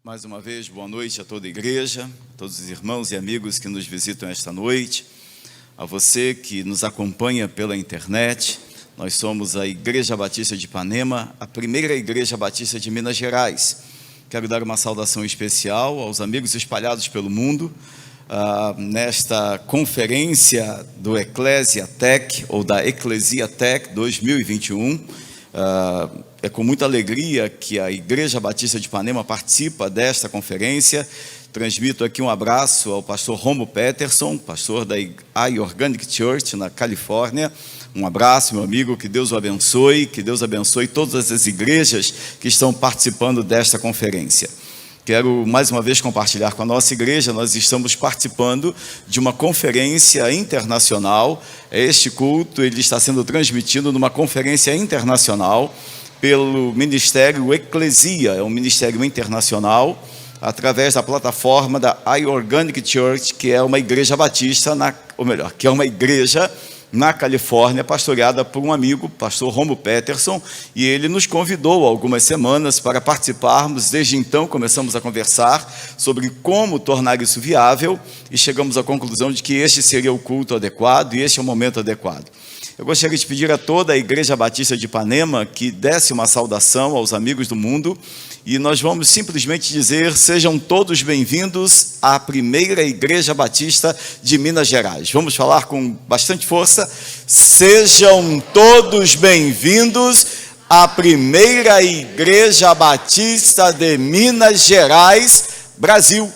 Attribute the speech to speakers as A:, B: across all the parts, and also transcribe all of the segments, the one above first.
A: Mais uma vez, boa noite a toda a igreja, a todos os irmãos e amigos que nos visitam esta noite, a você que nos acompanha pela internet. Nós somos a Igreja Batista de Ipanema, a primeira Igreja Batista de Minas Gerais. Quero dar uma saudação especial aos amigos espalhados pelo mundo, nesta conferência do Ecclesia Tech, ou da Ecclesia Tech 2021. É com muita alegria que a Igreja Batista de Ipanema participa desta conferência. Transmito aqui um abraço ao pastor Romo Peterson, pastor da iOrganic Church, na Califórnia. Um abraço, meu amigo, que Deus o abençoe, que Deus abençoe todas as igrejas que estão participando desta conferência. Quero mais uma vez compartilhar com a nossa igreja. Nós estamos participando de uma conferência internacional. Este culto ele está sendo transmitido numa conferência internacional pelo Ministério Ecclesia, é um ministério internacional, através da plataforma da iOrganic Church, que é uma igreja batista, que é uma igreja na Califórnia, pastoreada por um amigo, pastor Romo Peterson, e ele nos convidou há algumas semanas para participarmos. Desde então começamos a conversar sobre como tornar isso viável e chegamos à conclusão de que este seria o culto adequado e este é o momento adequado. Eu gostaria de pedir a toda a Igreja Batista de Ipanema que desse uma saudação aos amigos do mundo, e nós vamos simplesmente dizer: sejam todos bem-vindos à primeira Igreja Batista de Minas Gerais. Vamos falar com bastante força: sejam todos bem-vindos à primeira Igreja Batista de Minas Gerais, Brasil.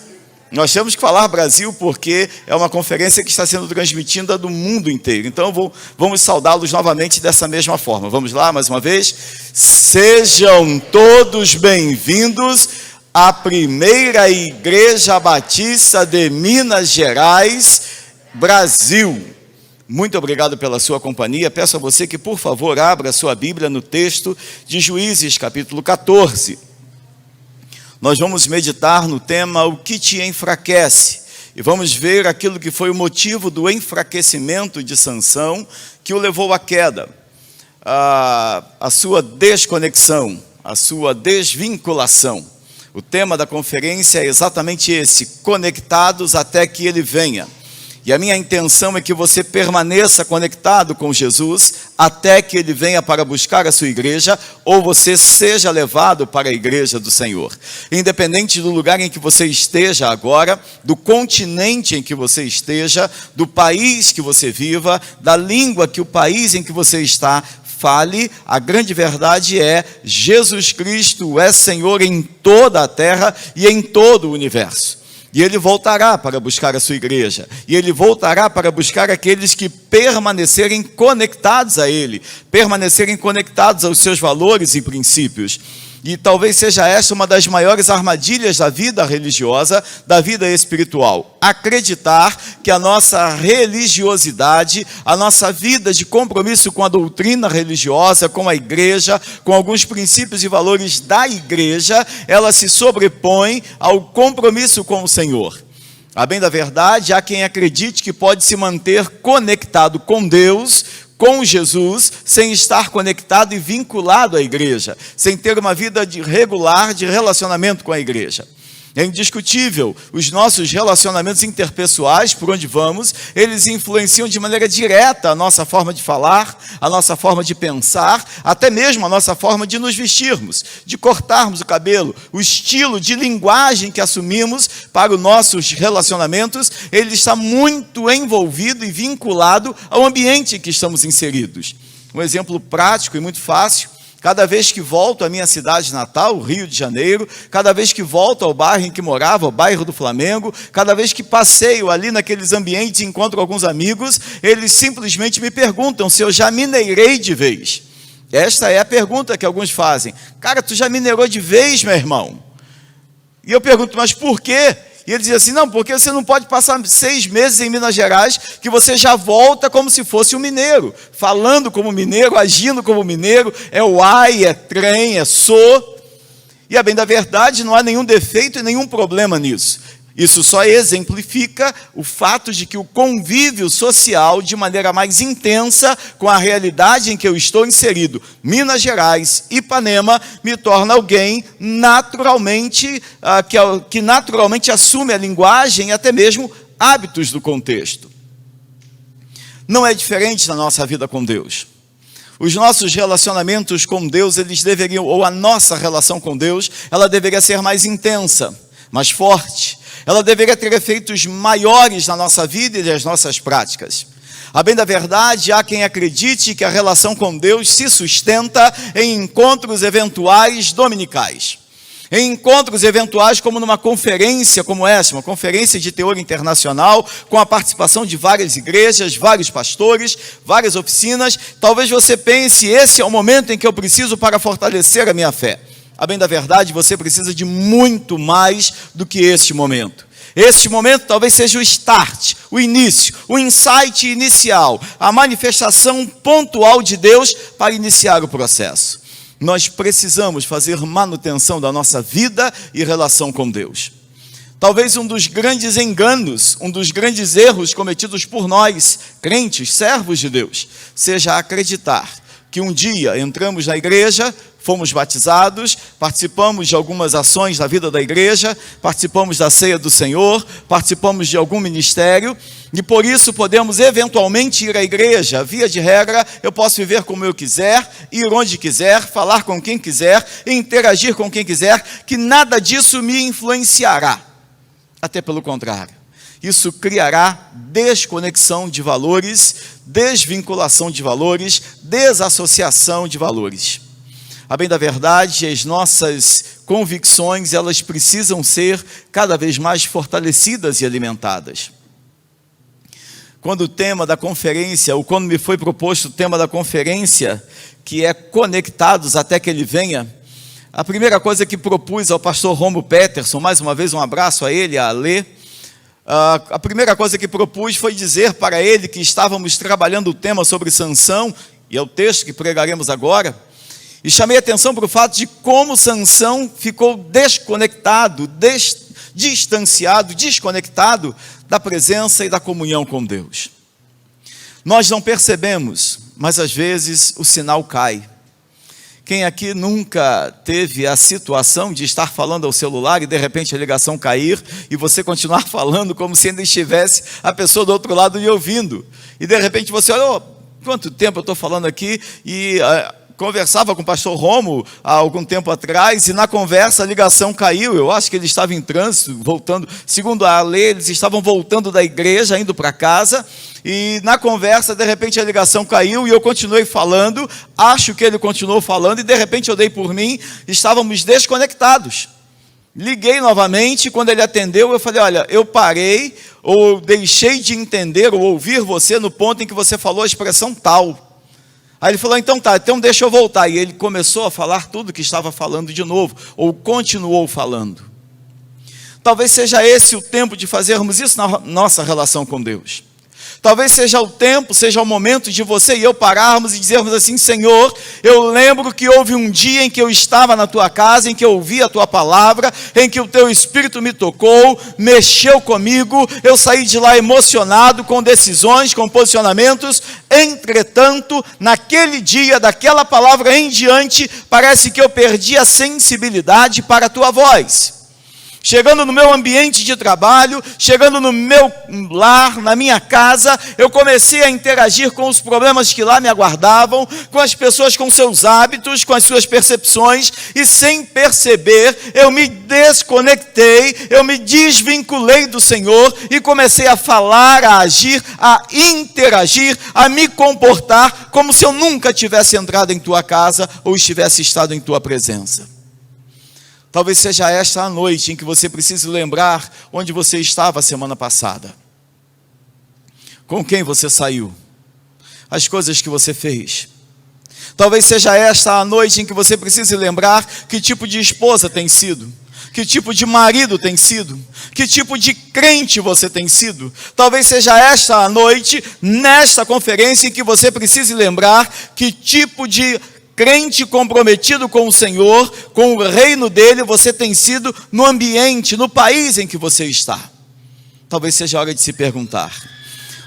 A: Nós temos que falar Brasil porque é uma conferência que está sendo transmitida do mundo inteiro. Então vamos saudá-los novamente dessa mesma forma. Vamos lá, mais uma vez. Sejam todos bem-vindos à primeira Igreja Batista de Minas Gerais, Brasil. Muito obrigado pela sua companhia. Peço a você que, por favor, abra a sua Bíblia no texto de Juízes, capítulo 14. Nós vamos meditar no tema o que te enfraquece, e vamos ver aquilo que foi o motivo do enfraquecimento de Sansão, que o levou à queda, a sua desconexão, a sua desvinculação. O tema da conferência é exatamente esse: conectados até que ele venha. E a minha intenção é que você permaneça conectado com Jesus até que ele venha para buscar a sua igreja, ou você seja levado para a igreja do Senhor. Independente do lugar em que você esteja agora, do continente em que você esteja, do país que você viva, da língua que o país em que você está fale, a grande verdade é: Jesus Cristo é Senhor em toda a terra e em todo o universo. E ele voltará para buscar a sua igreja, e ele voltará para buscar aqueles que permanecerem conectados a ele, permanecerem conectados aos seus valores e princípios. E talvez seja essa uma das maiores armadilhas da vida religiosa, da vida espiritual: acreditar que a nossa religiosidade, a nossa vida de compromisso com a doutrina religiosa, com a igreja, com alguns princípios e valores da igreja, ela se sobrepõe ao compromisso com o Senhor. A bem da verdade, há quem acredite que pode se manter conectado com Deus, com Jesus, sem estar conectado e vinculado à igreja, sem ter uma vida regular de relacionamento com a igreja. É indiscutível, os nossos relacionamentos interpessoais, por onde vamos, eles influenciam de maneira direta a nossa forma de falar, a nossa forma de pensar, até mesmo a nossa forma de nos vestirmos, de cortarmos o cabelo. O estilo de linguagem que assumimos para os nossos relacionamentos, ele está muito envolvido e vinculado ao ambiente em que estamos inseridos. Um exemplo prático e muito fácil: cada vez que volto à minha cidade natal, o Rio de Janeiro, cada vez que volto ao bairro em que morava, o bairro do Flamengo, cada vez que passeio ali naqueles ambientes e encontro alguns amigos, eles simplesmente me perguntam se eu já mineirei de vez. Esta é a pergunta que alguns fazem: cara, tu já mineirou de vez, meu irmão? E eu pergunto: mas por quê? E ele diz assim: não, porque você não pode passar 6 meses em Minas Gerais, que você já volta como se fosse um mineiro, falando como mineiro, agindo como mineiro, é uai, é trem, é sou. E a bem da verdade, não há nenhum defeito e nenhum problema nisso. Isso só exemplifica o fato de que o convívio social, de maneira mais intensa, com a realidade em que eu estou inserido, Minas Gerais, Ipanema, me torna alguém naturalmente, que naturalmente assume a linguagem e até mesmo hábitos do contexto. Não é diferente na nossa vida com Deus. Os nossos relacionamentos com Deus, eles deveriam, ou a nossa relação com Deus, ela deveria ser mais intensa, mais forte. Ela deveria ter efeitos maiores na nossa vida e nas nossas práticas. A bem da verdade, há quem acredite que a relação com Deus se sustenta em encontros eventuais dominicais. Em encontros eventuais, como numa conferência como essa, uma conferência de teor internacional, com a participação de várias igrejas, vários pastores, várias oficinas. Talvez você pense, esse é o momento em que eu preciso para fortalecer a minha fé. A bem da verdade, você precisa de muito mais do que este momento. Este momento talvez seja o start, o início, o insight inicial, a manifestação pontual de Deus para iniciar o processo. Nós precisamos fazer manutenção da nossa vida e relação com Deus. Talvez um dos grandes enganos, um dos grandes erros cometidos por nós, crentes, servos de Deus, seja acreditar que um dia entramos na igreja, fomos batizados, participamos de algumas ações na vida da igreja, participamos da ceia do Senhor, participamos de algum ministério, e por isso podemos eventualmente ir à igreja. Via de regra, eu posso viver como eu quiser, ir onde quiser, falar com quem quiser, interagir com quem quiser, que nada disso me influenciará. Até pelo contrário, isso criará desconexão de valores, desvinculação de valores, desassociação de valores. A bem da verdade, as nossas convicções, elas precisam ser cada vez mais fortalecidas e alimentadas. Quando o tema da conferência, ou quando me foi proposto o tema da conferência, que é Conectados até que Ele venha, a primeira coisa que propus ao pastor Romo Peterson, mais uma vez um abraço a ele, a Alê, a primeira coisa que propus foi dizer para ele que estávamos trabalhando o tema sobre Sansão, e é o texto que pregaremos agora, e chamei a atenção para o fato de como Sansão ficou desconectado, distanciado, desconectado da presença e da comunhão com Deus. Nós não percebemos, mas às vezes o sinal cai. Quem aqui nunca teve a situação de estar falando ao celular e de repente a ligação cair e você continuar falando como se ainda estivesse a pessoa do outro lado lhe ouvindo? E de repente você olha, quanto tempo eu estou falando aqui e conversava com o pastor Romo há algum tempo atrás e na conversa a ligação caiu. Eu acho que ele estava em trânsito, voltando, segundo a lei, eles estavam voltando da igreja, indo para casa, e na conversa, de repente a ligação caiu e eu continuei falando, acho que ele continuou falando e de repente eu dei por mim, estávamos desconectados. Liguei novamente, quando ele atendeu, eu falei, olha, eu parei, ou deixei de entender ou ouvir você no ponto em que você falou a expressão tal. Aí ele falou, então tá, então deixa eu voltar. E ele começou a falar tudo que estava falando de novo, ou continuou falando. Talvez seja esse o tempo de fazermos isso na nossa relação com Deus. Talvez seja o tempo, seja o momento de você e eu pararmos e dizermos assim, Senhor, eu lembro que houve um dia em que eu estava na tua casa, em que eu ouvi a tua palavra, em que o teu Espírito me tocou, mexeu comigo, eu saí de lá emocionado, com decisões, com posicionamentos. Entretanto, naquele dia, daquela palavra em diante, parece que eu perdi a sensibilidade para a tua voz. Chegando no meu ambiente de trabalho, chegando no meu lar, na minha casa, eu comecei a interagir com os problemas que lá me aguardavam, com as pessoas com seus hábitos, com as suas percepções, e sem perceber, eu me desconectei, eu me desvinculei do Senhor e comecei a falar, a agir, a interagir, a me comportar como se eu nunca tivesse entrado em tua casa ou estivesse estado em tua presença. Talvez seja esta a noite em que você precise lembrar onde você estava a semana passada. Com quem você saiu. As coisas que você fez. Talvez seja esta a noite em que você precise lembrar que tipo de esposa tem sido. Que tipo de marido tem sido. Que tipo de crente você tem sido. Talvez seja esta a noite, nesta conferência, em que você precise lembrar que tipo de crente comprometido com o Senhor, com o reino dele, você tem sido no ambiente, no país em que você está? Talvez seja a hora de se perguntar.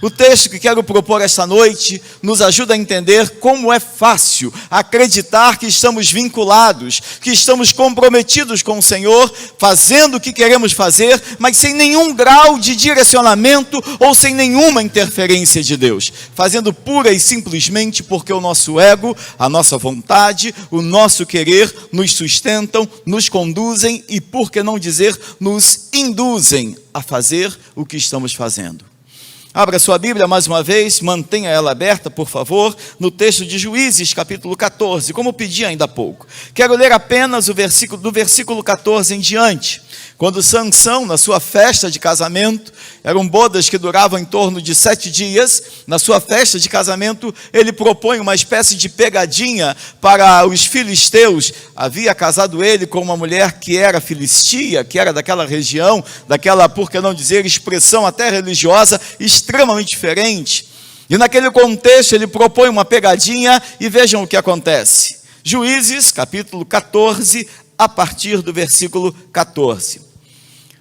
A: O texto que quero propor esta noite nos ajuda a entender como é fácil acreditar que estamos vinculados, que estamos comprometidos com o Senhor, fazendo o que queremos fazer, mas sem nenhum grau de direcionamento ou sem nenhuma interferência de Deus, fazendo pura e simplesmente porque o nosso ego, a nossa vontade, o nosso querer nos sustentam, nos conduzem e, por que não dizer, nos induzem a fazer o que estamos fazendo. Abra sua Bíblia mais uma vez, mantenha ela aberta, por favor, no texto de Juízes, capítulo 14, como pedi ainda há pouco. Quero ler apenas o versículo, do versículo 14 em diante. Quando Sansão, na sua festa de casamento, eram bodas que duravam em torno de 7 dias, na sua festa de casamento, ele propõe uma espécie de pegadinha para os filisteus. Havia casado ele com uma mulher que era filistia, que era daquela região, daquela, por que não dizer, expressão até religiosa, extremamente diferente. E naquele contexto ele propõe uma pegadinha e vejam o que acontece. Juízes, capítulo 14, a partir do versículo 14.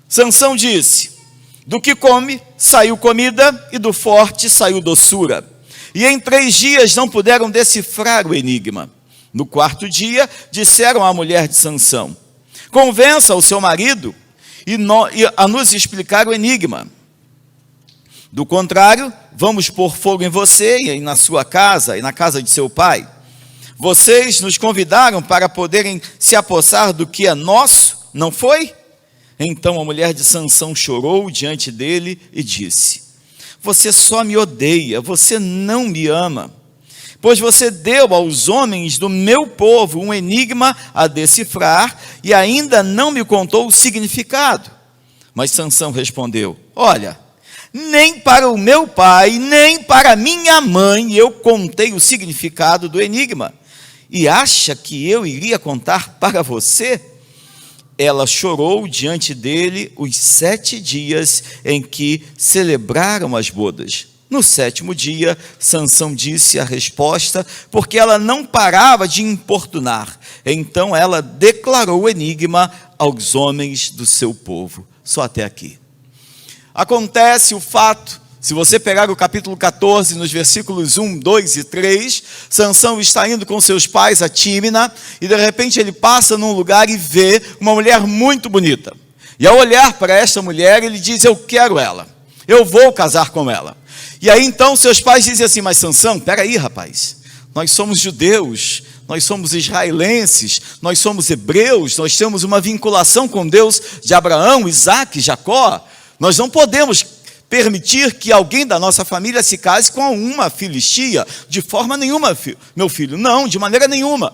A: Sansão disse: do que come, saiu comida, e do forte saiu doçura. E em 3 dias não puderam decifrar o enigma. No 4º dia, disseram à mulher de Sansão: convença o seu marido a nos explicar o enigma. Do contrário, vamos pôr fogo em você e na sua casa e na casa de seu pai. Vocês nos convidaram para poderem se apossar do que é nosso, não foi? Então a mulher de Sansão chorou diante dele e disse: você só me odeia, você não me ama, pois você deu aos homens do meu povo um enigma a decifrar e ainda não me contou o significado. Mas Sansão respondeu: olha, nem para o meu pai, nem para minha mãe eu contei o significado do enigma. E acha que eu iria contar para você? Ela chorou diante dele os 7 dias em que celebraram as bodas. No 7º dia, Sansão disse a resposta, porque ela não parava de importunar. Então ela declarou o enigma aos homens do seu povo. Só até aqui. Acontece o fato, se você pegar o capítulo 14, nos versículos 1, 2 e 3, Sansão está indo com seus pais a Tímina, e de repente ele passa num lugar e vê uma mulher muito bonita. E ao olhar para esta mulher, ele diz: eu quero ela, eu vou casar com ela. E aí então seus pais dizem assim: mas Sansão, peraí rapaz, nós somos judeus, nós somos israelenses, nós somos hebreus, nós temos uma vinculação com Deus de Abraão, Isaque, Jacó, nós não podemos permitir que alguém da nossa família se case com uma filistia, de forma nenhuma, meu filho, não, de maneira nenhuma.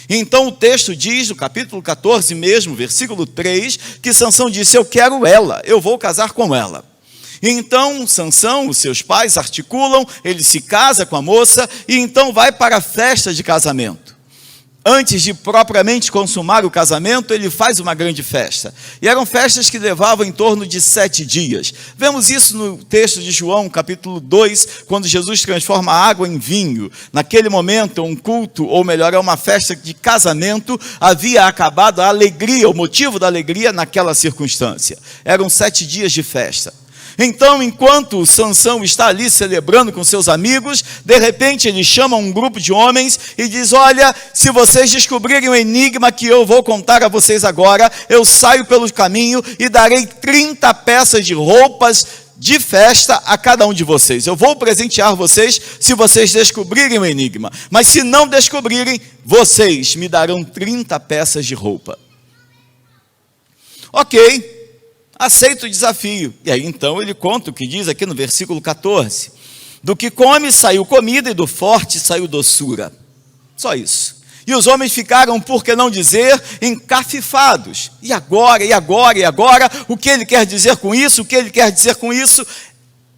A: Então o texto diz, no capítulo 14 mesmo, versículo 3, que Sansão disse: eu quero ela, eu vou casar com ela. Então Sansão, os seus pais articulam, ele se casa com a moça, e então vai para a festa de casamento. Antes de propriamente consumar o casamento, ele faz uma grande festa. E eram festas que levavam em torno de 7 dias. Vemos isso no texto de João, capítulo 2, quando Jesus transforma a água em vinho. Naquele momento, um culto, ou melhor, é uma festa de casamento, havia acabado a alegria, o motivo da alegria naquela circunstância. Eram 7 dias de festa. Então, enquanto Sansão está ali celebrando com seus amigos, de repente ele chama um grupo de homens e diz: olha, se vocês descobrirem o enigma que eu vou contar a vocês agora, eu saio pelo caminho e darei 30 peças de roupas de festa a cada um de vocês. Eu vou presentear vocês se vocês descobrirem o enigma, mas se não descobrirem, vocês me darão 30 peças de roupa. Ok. Aceita o desafio. E aí então ele conta o que diz aqui no versículo 14. Do que come saiu comida e do forte saiu doçura. Só isso. E os homens ficaram, por que não dizer, encafifados. E agora, e agora, e agora? O que ele quer dizer com isso? O que ele quer dizer com isso?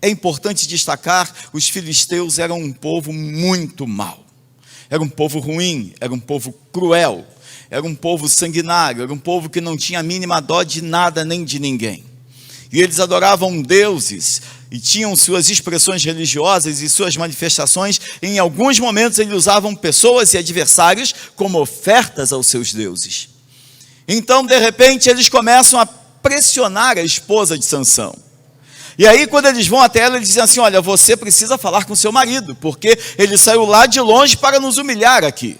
A: É importante destacar, os filisteus eram um povo muito mau. Era um povo ruim, era um povo cruel. Era um povo sanguinário, era um povo que não tinha a mínima dó de nada nem de ninguém. E eles adoravam deuses e tinham suas expressões religiosas e suas manifestações. Em alguns momentos eles usavam pessoas e adversários como ofertas aos seus deuses. Então, de repente, eles começam a pressionar a esposa de Sansão. E aí, quando eles vão até ela, eles dizem assim: olha, você precisa falar com seu marido, porque ele saiu lá de longe para nos humilhar aqui.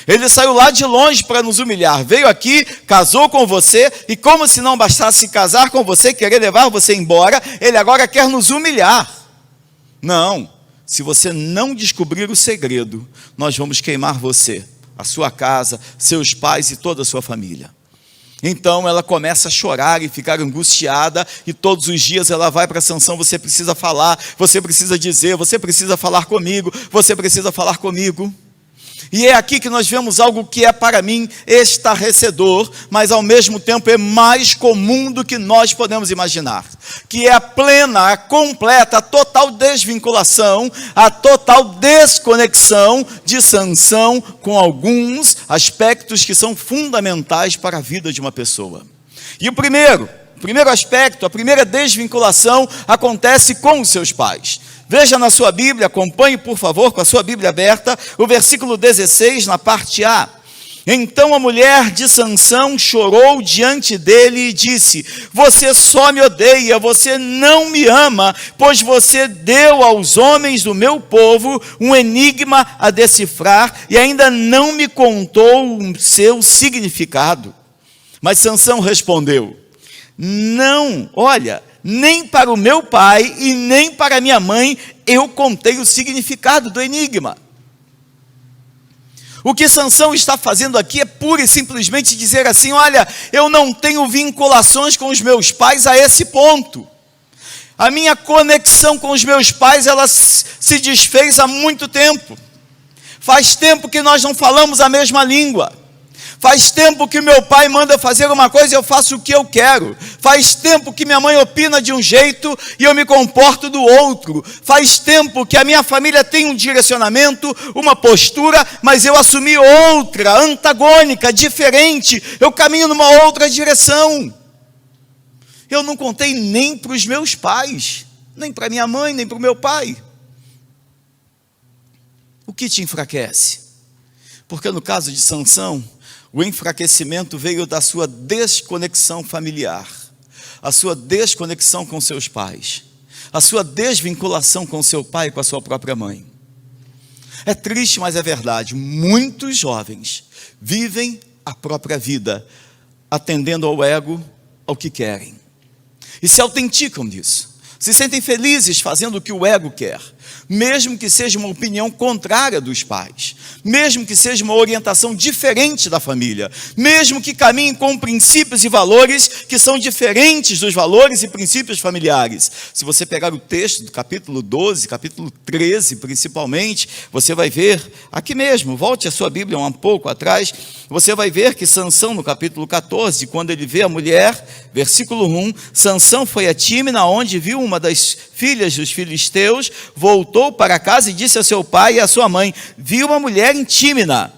A: Ele saiu lá de longe para nos humilhar, veio aqui, casou com você, e como se não bastasse casar com você, querer levar você embora, ele agora quer nos humilhar. Não, se você não descobrir o segredo, nós vamos queimar você, a sua casa, seus pais e toda a sua família. Então ela começa a chorar e ficar angustiada, e todos os dias ela vai para Sansão: você precisa falar, você precisa dizer, você precisa falar comigo, você precisa falar comigo. E é aqui que nós vemos algo que é para mim estarrecedor, mas ao mesmo tempo é mais comum do que nós podemos imaginar, que é a plena, a completa, a total desvinculação, a total desconexão de Sansão com alguns aspectos que são fundamentais para a vida de uma pessoa. E o primeiro aspecto, a primeira desvinculação acontece com os seus pais. Veja na sua Bíblia, acompanhe por favor com a sua Bíblia aberta, o versículo 16 na parte A. Então a mulher de Sansão chorou diante dele e disse: você só me odeia, você não me ama, pois você deu aos homens do meu povo um enigma a decifrar e ainda não me contou o seu significado. Mas Sansão respondeu: não, olha, nem para o meu pai e nem para minha mãe eu contei o significado do enigma. O que Sansão está fazendo aqui é pura e simplesmente dizer assim: olha, eu não tenho vinculações com os meus pais a esse ponto. A minha conexão com os meus pais, ela se desfez há muito tempo. Faz tempo que nós não falamos a mesma língua. Faz tempo que meu pai manda fazer uma coisa e eu faço o que eu quero. Faz tempo que minha mãe opina de um jeito e eu me comporto do outro. Faz tempo que a minha família tem um direcionamento, uma postura, mas eu assumi outra, antagônica, diferente. Eu caminho numa outra direção. Eu não contei nem para os meus pais, nem para minha mãe, nem para o meu pai. O que te enfraquece? Porque no caso de Sansão, o enfraquecimento veio da sua desconexão familiar, a sua desconexão com seus pais, a sua desvinculação com seu pai e com a sua própria mãe. É triste, mas é verdade. Muitos jovens vivem a própria vida, atendendo ao ego, ao que querem. E se autenticam nisso. Se sentem felizes fazendo o que o ego quer, mesmo que seja uma opinião contrária dos pais, mesmo que seja uma orientação diferente da família, mesmo que caminhem com princípios e valores que são diferentes dos valores e princípios familiares. Se você pegar o texto do capítulo 12, capítulo 13 principalmente, você vai ver, aqui mesmo, volte a sua Bíblia um pouco atrás, você vai ver que Sansão, no capítulo 14, quando ele vê a mulher, versículo 1, Sansão foi a Tímina, onde viu uma das filhas dos filisteus, voltou para casa e disse a seu pai e a sua mãe: vi uma mulher em Tímina,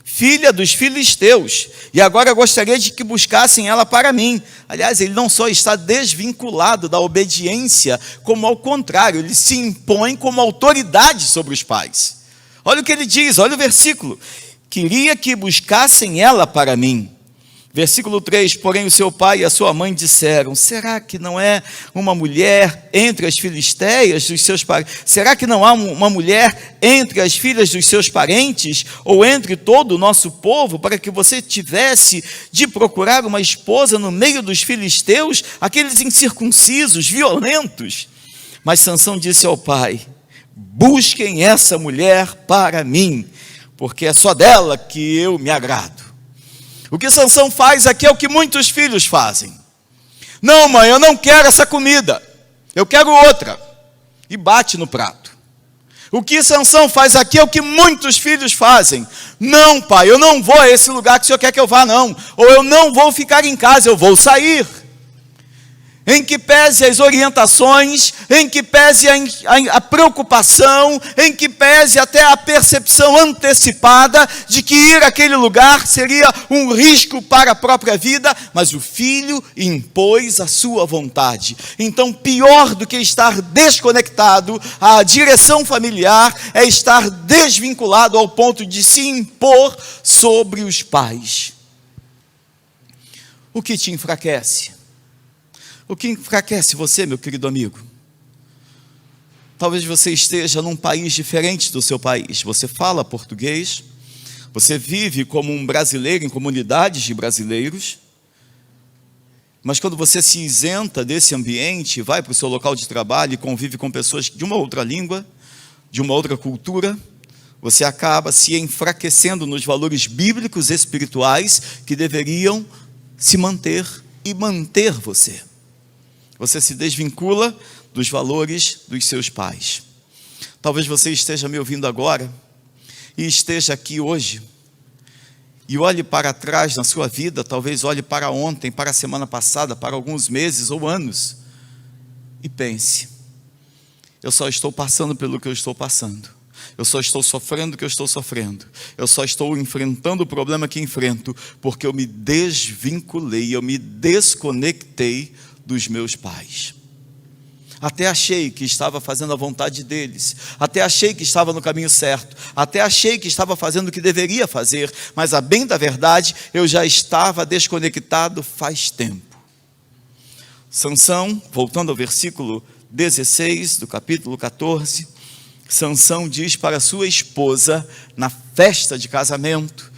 A: filha dos filisteus, e agora gostaria de que buscassem ela para mim. Aliás, ele não só está desvinculado da obediência, como ao contrário, ele se impõe como autoridade sobre os pais. Olha o que ele diz, olha o versículo: queria que buscassem ela para mim. Versículo 3, porém o seu pai e a sua mãe disseram: será que não é uma mulher entre as filisteias dos seus parentes? Será que não há uma mulher entre as filhas dos seus parentes, ou entre todo o nosso povo, para que você tivesse de procurar uma esposa no meio dos filisteus, aqueles incircuncisos, violentos? Mas Sansão disse ao pai: busquem essa mulher para mim, porque é só dela que eu me agrado. O que Sansão faz aqui é o que muitos filhos fazem. Não, mãe, eu não quero essa comida, eu quero outra. E bate no prato. O que Sansão faz aqui é o que muitos filhos fazem. Não, pai, eu não vou a esse lugar que o senhor quer que eu vá, não. Ou eu não vou ficar em casa, eu vou sair. em que pese as orientações, em que pese a preocupação, em que pese até a percepção antecipada de que ir àquele lugar seria um risco para a própria vida, mas o filho impôs a sua vontade. Então, pior do que estar desconectado, a direção familiar é estar desvinculado ao ponto de se impor sobre os pais. O que te enfraquece? O que enfraquece você, meu querido amigo? Talvez você esteja num país diferente do seu país. Você fala português, você vive como um brasileiro em comunidades de brasileiros, mas quando você se isenta desse ambiente, vai para o seu local de trabalho e convive com pessoas de uma outra língua, de uma outra cultura, você acaba se enfraquecendo nos valores bíblicos e espirituais que deveriam se manter e manter você. Você se desvincula dos valores dos seus pais. Talvez você esteja me ouvindo agora e esteja aqui hoje e olhe para trás na sua vida, talvez olhe para ontem, para a semana passada, para alguns meses ou anos e pense: eu só estou passando pelo que eu estou passando. Eu só estou sofrendo o que eu estou sofrendo. Eu só estou enfrentando o problema que enfrento porque eu me desvinculei, eu me desconectei dos meus pais. Até achei que estava fazendo a vontade deles, até achei que estava no caminho certo, até achei que estava fazendo o que deveria fazer, mas a bem da verdade, eu já estava desconectado faz tempo. Sansão, voltando ao versículo 16 do capítulo 14, Sansão diz para sua esposa, na festa de casamento,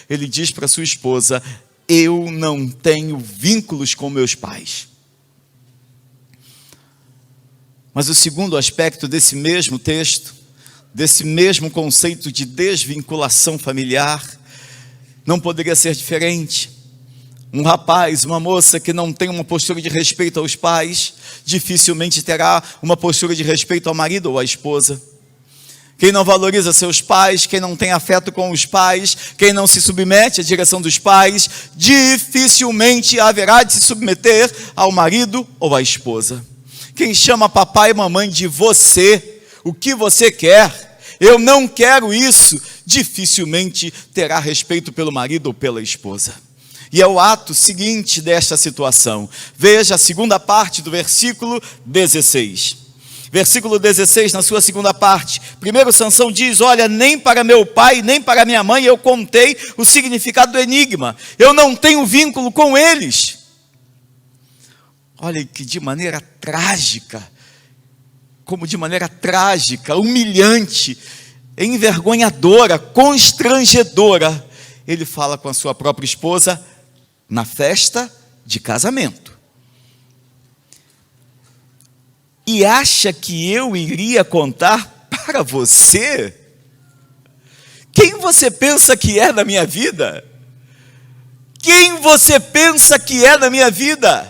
A: ele diz para sua esposa: eu não tenho vínculos com meus pais. Mas o segundo aspecto desse mesmo texto, desse mesmo conceito de desvinculação familiar, não poderia ser diferente. Um rapaz, uma moça que não tem uma postura de respeito aos pais, dificilmente terá uma postura de respeito ao marido ou à esposa. Quem não valoriza seus pais, quem não tem afeto com os pais, quem não se submete à direção dos pais, dificilmente haverá de se submeter ao marido ou à esposa. Quem chama papai e mamãe de você, o que você quer, eu não quero isso, dificilmente terá respeito pelo marido ou pela esposa. E é o ato seguinte desta situação. Veja a segunda parte do versículo 16. Versículo 16, na sua segunda parte. Primeiro Sansão diz: olha, nem para meu pai, nem para minha mãe eu contei o significado do enigma. Eu não tenho vínculo com eles. Olha que de maneira trágica, humilhante, envergonhadora, constrangedora, ele fala com a sua própria esposa na festa de casamento. E acha que eu iria contar para você? Quem você pensa que é na minha vida? Quem você pensa que é na minha vida?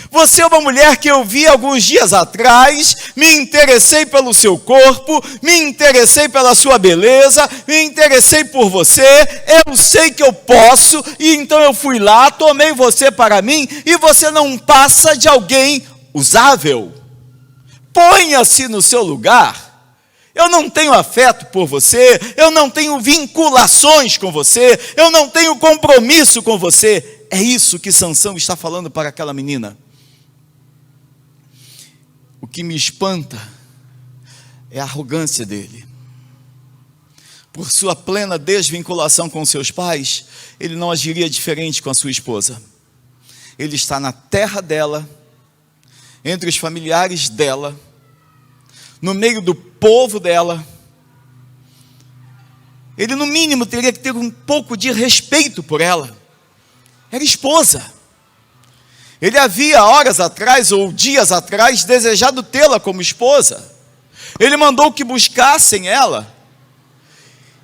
A: Você é uma mulher que eu vi alguns dias atrás, me interessei pelo seu corpo, me interessei pela sua beleza, me interessei por você, eu sei que eu posso, e então eu fui lá, tomei você para mim, e você não passa de alguém usável. Ponha-se no seu lugar. Eu não tenho afeto por você, eu não tenho vinculações com você, eu não tenho compromisso com você. É isso que Sansão está falando para aquela menina. O que me espanta é a arrogância dele. Por sua plena desvinculação com seus pais, ele não agiria diferente com a sua esposa. Ele está na terra dela, entre os familiares dela, no meio do povo dela. Ele no mínimo teria que ter um pouco de respeito por ela. Era esposa. Ele havia horas atrás ou dias atrás desejado tê-la como esposa. Ele mandou que buscassem ela.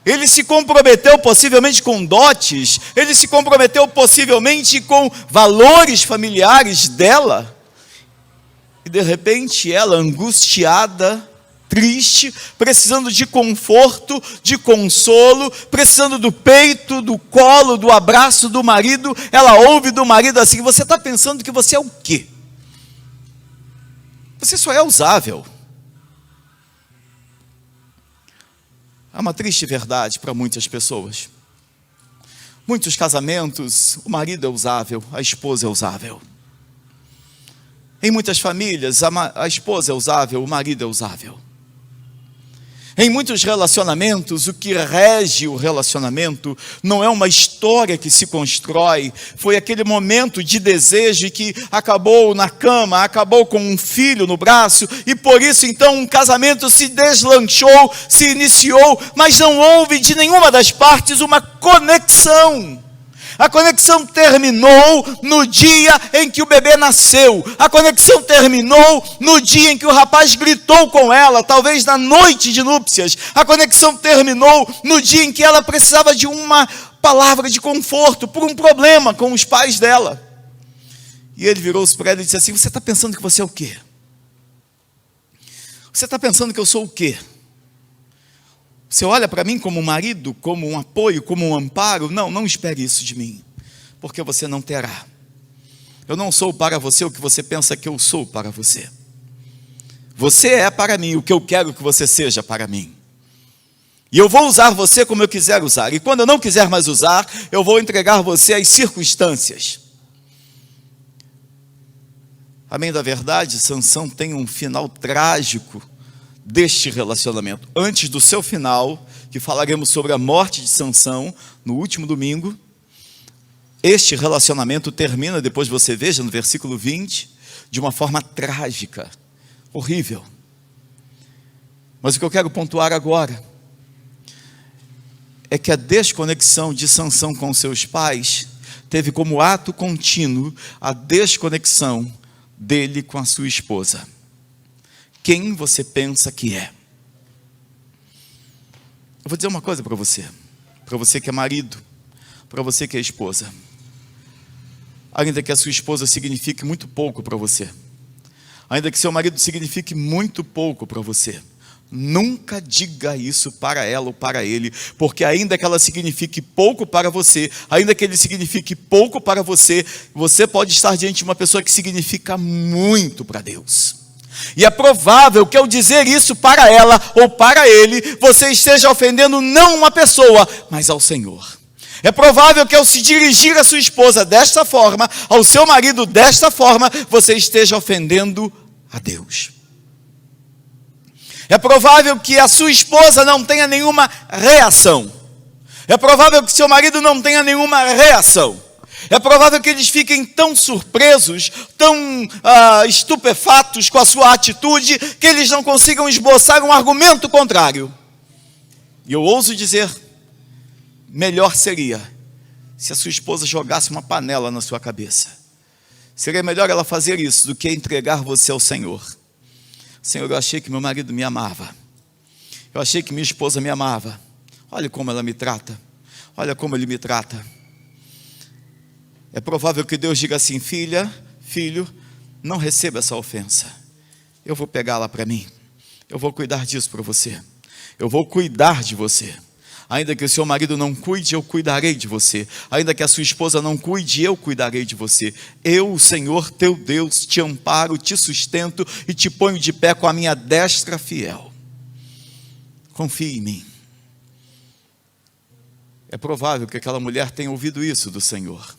A: Ele se comprometeu possivelmente com dotes. Ele se comprometeu possivelmente com valores familiares dela. E de repente ela, angustiada, triste, precisando de conforto, de consolo, precisando do peito, do colo, do abraço do marido. Ela ouve do marido assim: você está pensando que você é o quê? Você só é usável. É uma triste verdade para muitas pessoas. Muitos casamentos, o marido é usável, a esposa é usável. Em muitas famílias, a esposa é usável, o marido é usável. Em muitos relacionamentos, o que rege o relacionamento não é uma história que se constrói, foi aquele momento de desejo que acabou na cama, acabou com um filho no braço, e por isso então um casamento se deslanchou, se iniciou, mas não houve de nenhuma das partes uma conexão. A conexão terminou no dia em que o bebê nasceu. A conexão terminou no dia em que o rapaz gritou com ela, talvez na noite de núpcias. A conexão terminou no dia em que ela precisava de uma palavra de conforto por um problema com os pais dela. E ele virou-se para ela e disse assim: você está pensando que você é o quê? Você está pensando que eu sou o quê? Você olha para mim como um marido, como um apoio, como um amparo? Não, não espere isso de mim, porque você não terá. Eu não sou para você o que você pensa que eu sou para você. Você é para mim o que eu quero que você seja para mim. E eu vou usar você como eu quiser usar. E quando eu não quiser mais usar, eu vou entregar você às circunstâncias. A bem da verdade, Sansão tem um final trágico deste relacionamento. Antes do seu final, que falaremos sobre a morte de Sansão no último domingo, este relacionamento termina, depois você veja no versículo 20, de uma forma trágica, horrível. Mas o que eu quero pontuar agora é que a desconexão de Sansão com seus pais teve como ato contínuo a desconexão dele com a sua esposa. Quem você pensa que é? Eu vou dizer uma coisa para você que é marido, para você que é esposa. Ainda que a sua esposa signifique muito pouco para você, ainda que seu marido signifique muito pouco para você, nunca diga isso para ela ou para ele, porque ainda que ela signifique pouco para você, ainda que ele signifique pouco para você, você pode estar diante de uma pessoa que significa muito para Deus. E é provável que ao dizer isso para ela ou para ele, você esteja ofendendo não uma pessoa, mas ao Senhor. É provável que ao se dirigir à sua esposa desta forma, ao seu marido desta forma, você esteja ofendendo a Deus. É provável que a sua esposa não tenha nenhuma reação. É provável que seu marido não tenha nenhuma reação. É provável que eles fiquem tão surpresos, tão estupefatos com a sua atitude, que eles não consigam esboçar um argumento contrário. E eu ouso dizer, melhor seria se a sua esposa jogasse uma panela na sua cabeça. Seria melhor ela fazer isso do que entregar você ao Senhor. Senhor, eu achei que meu marido me amava. Eu achei que minha esposa me amava. Olha como ela me trata. Olha como ele me trata. É provável que Deus diga assim: filha, filho, não receba essa ofensa. Eu vou pegá-la para mim. Eu vou cuidar disso para você. Eu vou cuidar de você. Ainda que o seu marido não cuide, eu cuidarei de você. Ainda que a sua esposa não cuide, eu cuidarei de você. Eu, o Senhor teu Deus, te amparo, te sustento e te ponho de pé com a minha destra fiel. Confie em mim. É provável que aquela mulher tenha ouvido isso do Senhor.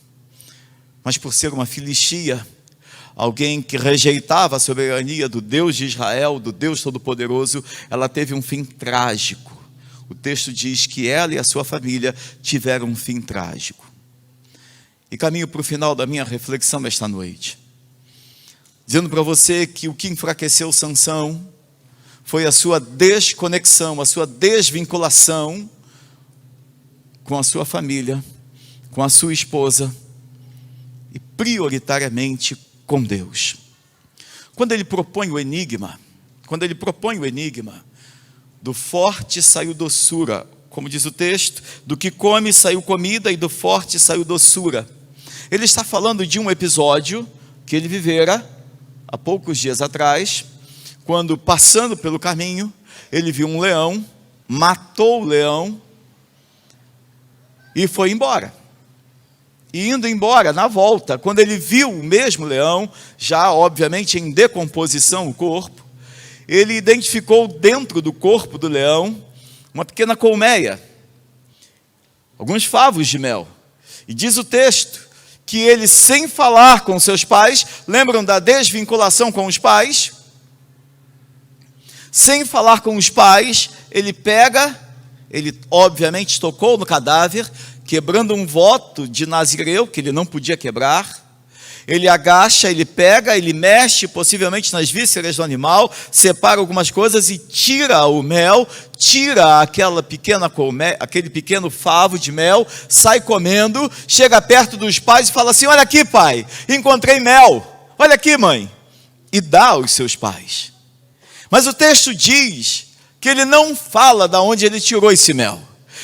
A: Mas por ser uma filistia, alguém que rejeitava a soberania do Deus de Israel, do Deus Todo-Poderoso, ela teve um fim trágico. O texto diz que ela e a sua família tiveram um fim trágico. E caminho para o final da minha reflexão esta noite, dizendo para você que o que enfraqueceu Sansão foi a sua desconexão, a sua desvinculação com a sua família, com a sua esposa, e prioritariamente com Deus. Quando ele propõe o enigma, do forte saiu doçura, como diz o texto, do que come saiu comida e do forte saiu doçura. Ele está falando de um episódio que ele vivera há poucos dias atrás, quando passando pelo caminho, ele viu um leão, matou o leão e foi embora. E indo embora, na volta, quando ele viu o mesmo leão, já obviamente em decomposição o corpo, ele identificou dentro do corpo do leão uma pequena colmeia, alguns favos de mel. E diz o texto que ele, sem falar com seus pais, lembram da desvinculação com os pais? Sem falar com os pais, ele obviamente tocou no cadáver, quebrando um voto de Nazireu, que ele não podia quebrar. Ele agacha, ele pega, ele mexe possivelmente nas vísceras do animal, separa algumas coisas e tira o mel, tira aquele pequeno favo de mel, sai comendo, chega perto dos pais e fala assim: olha aqui, pai, encontrei mel, olha aqui, mãe, e dá aos seus pais. Mas o texto diz que ele não fala de onde ele tirou esse mel,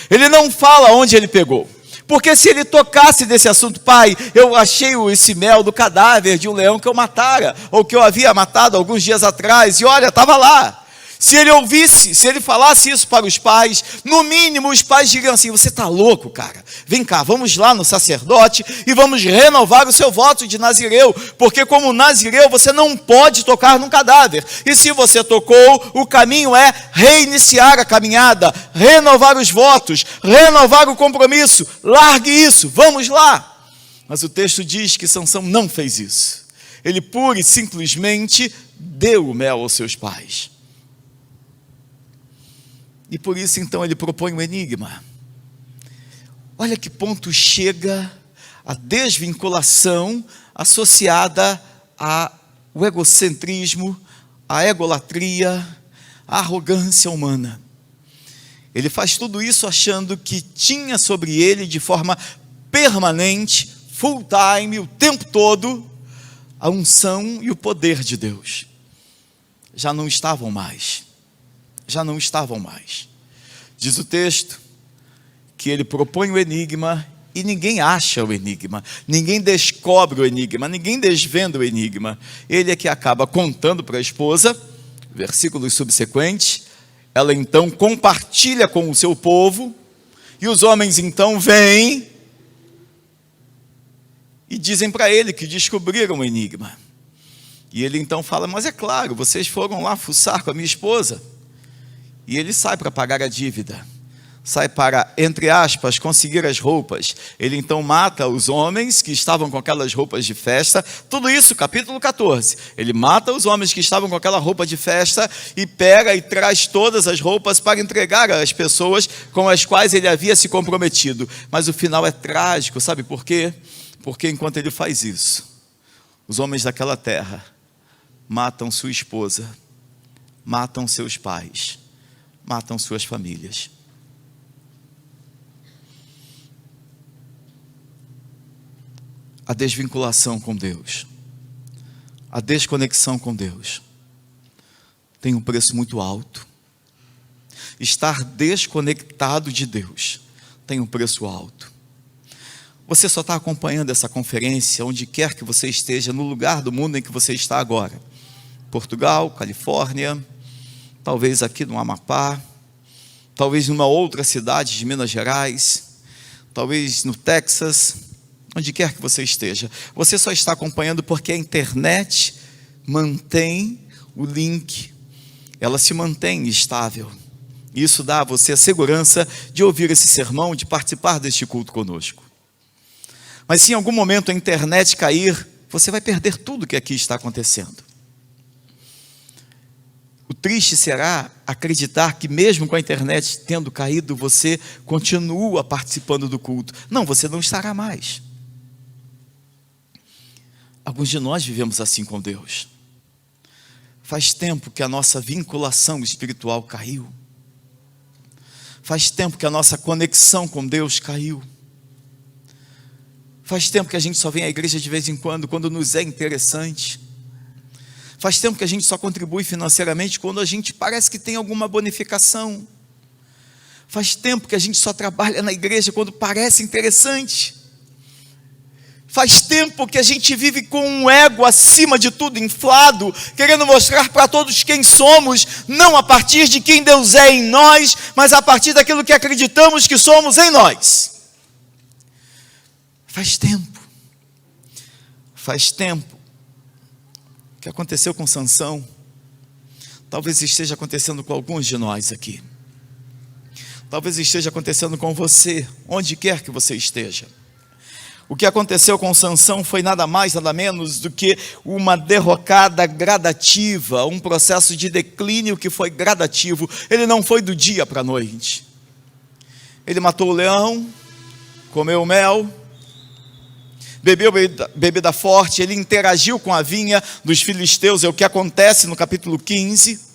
A: ele não fala onde ele pegou. Porque se ele tocasse desse assunto: pai, eu achei esse mel do cadáver de um leão que eu matara, ou que eu havia matado alguns dias atrás, e olha, estava lá. Se ele ouvisse, se ele falasse isso para os pais, no mínimo os pais diriam assim: você está louco, cara? Vem cá, vamos lá no sacerdote e vamos renovar o seu voto de Nazireu, porque como Nazireu você não pode tocar num cadáver, e se você tocou, o caminho é reiniciar a caminhada, renovar os votos, renovar o compromisso. Largue isso, vamos lá. Mas o texto diz que Sansão não fez isso. Ele pura e simplesmente deu o mel aos seus pais. E por isso então ele propõe um enigma. Olha que ponto chega a desvinculação associada ao egocentrismo, à egolatria, à arrogância humana. Ele faz tudo isso achando que tinha sobre ele de forma permanente, full time, o tempo todo, a unção e o poder de Deus. Já não estavam mais. Diz o texto que ele propõe o enigma e ninguém acha o enigma, ninguém descobre o enigma, ninguém desvenda o enigma. Ele é que acaba contando para a esposa, versículos subsequentes. Ela então compartilha com o seu povo, e os homens então vêm e dizem para ele que descobriram o enigma. E ele então fala: mas é claro, vocês foram lá fuçar com a minha esposa. E ele sai para pagar a dívida, sai para, entre aspas, conseguir as roupas. Ele então mata os homens que estavam com aquelas roupas de festa. Tudo isso, capítulo 14. Ele mata os homens que estavam com aquela roupa de festa e pega e traz todas as roupas para entregar às pessoas com as quais ele havia se comprometido. Mas o final é trágico, sabe por quê? Porque enquanto ele faz isso, os homens daquela terra matam sua esposa, matam seus pais, matam suas famílias. A desvinculação com Deus, a desconexão com Deus, tem um preço muito alto. Estar desconectado de Deus tem um preço alto. Você só está acompanhando essa conferência onde quer que você esteja, no lugar do mundo em que você está agora. Portugal, Califórnia, talvez aqui no Amapá, talvez numa outra cidade de Minas Gerais, talvez no Texas, onde quer que você esteja. Você só está acompanhando porque a internet mantém o link, ela se mantém estável. Isso dá a você a segurança de ouvir esse sermão, de participar deste culto conosco. Mas se em algum momento a internet cair, você vai perder tudo que aqui está acontecendo. O triste será acreditar que mesmo com a internet tendo caído, você continua participando do culto. Não, você não estará mais. Alguns de nós vivemos assim com Deus. Faz tempo que a nossa vinculação espiritual caiu. Faz tempo que a nossa conexão com Deus caiu. Faz tempo que a gente só vem à igreja de vez em quando nos é interessante. Faz tempo que a gente só contribui financeiramente quando a gente parece que tem alguma bonificação. Faz tempo que a gente só trabalha na igreja quando parece interessante. Faz tempo que a gente vive com um ego acima de tudo inflado, querendo mostrar para todos quem somos, não a partir de quem Deus é em nós, mas a partir daquilo que acreditamos que somos em nós. Faz tempo que aconteceu com Sansão, talvez esteja acontecendo com alguns de nós aqui, talvez esteja acontecendo com você, onde quer que você esteja. O que aconteceu com Sansão foi nada mais, nada menos do que uma derrocada gradativa, um processo de declínio que foi gradativo. Ele não foi do dia para a noite. Ele matou o leão, comeu mel, bebeu bebida forte, ele interagiu com a vinha dos filisteus, é o que acontece no capítulo 15.